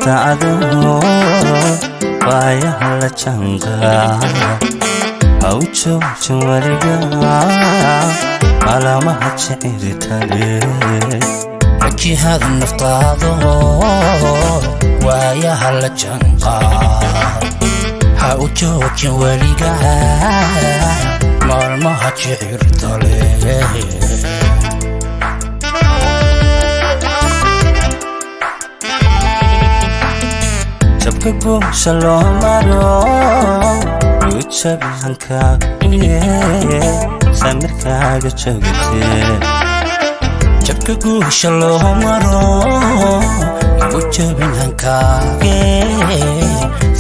naftaadu waayaha la jaanqaad ha u joojin weligaa maalmaha jeciltale wajihada naftaadu waayaha la jaanqaad ha u joojin weligaa maalmaha jeciltale jabka guusha loo maro u jabi hankaaga samirkaaga joogtee jabka guusha loo maro u jabin hankaaga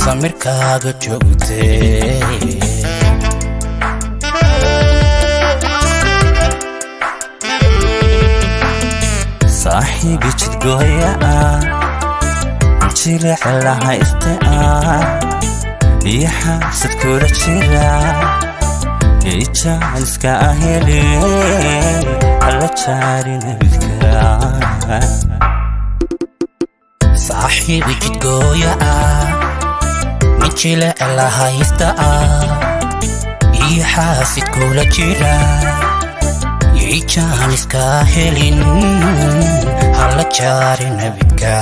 samirkaaga joogtee saaxiibi jidgooya jilic lahayste iyo xaasad kula jira ijaaniska helin alla jaari nabidka saaxiibi jidgooya min jilic lahaysta iyo xaasid kula jira ijaaniska helin alla jaari nabidka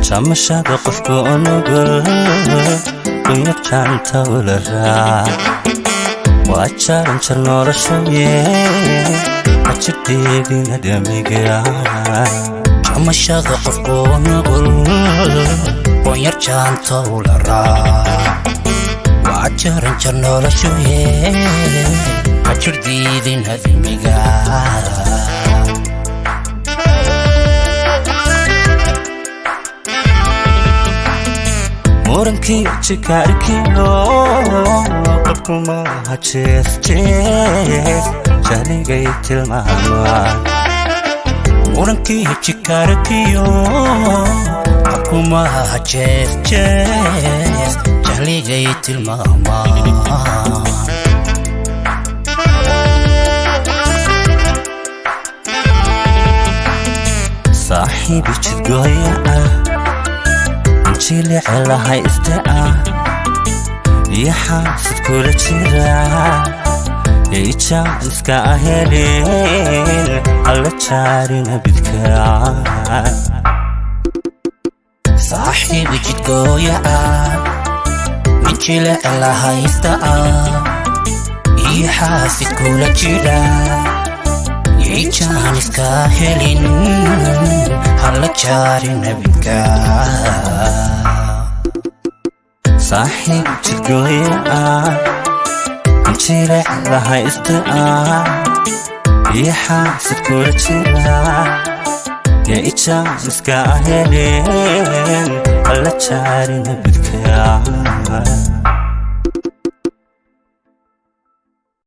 jamashada qofku nugul kuya jaanta ula raac waa jaranjar noloshaye ajirteedina dhamiga jamashada qofku nugul kuya jaanta ula raac waa jaranjar noloshaye ajirteedina dhamiga murankii jikaarkiyo qofkuma hajees jaligay tilmaamaan murankii jikaarkiyo qofkuma hajees jaligay tilmaamaan saaxiibi jidgooya jilic lahayste iyo xaasad kula jira ijaaniska helin alla jaari nabidka saaxiibi jidgooya min jilic lahaysta iyo xaasid kula jira ijaaniska helin alla jaari nabidka saaxiib jidgooya jilic lahayste iyo xaasad kula jira ijaaniska helin alla jaari nabidka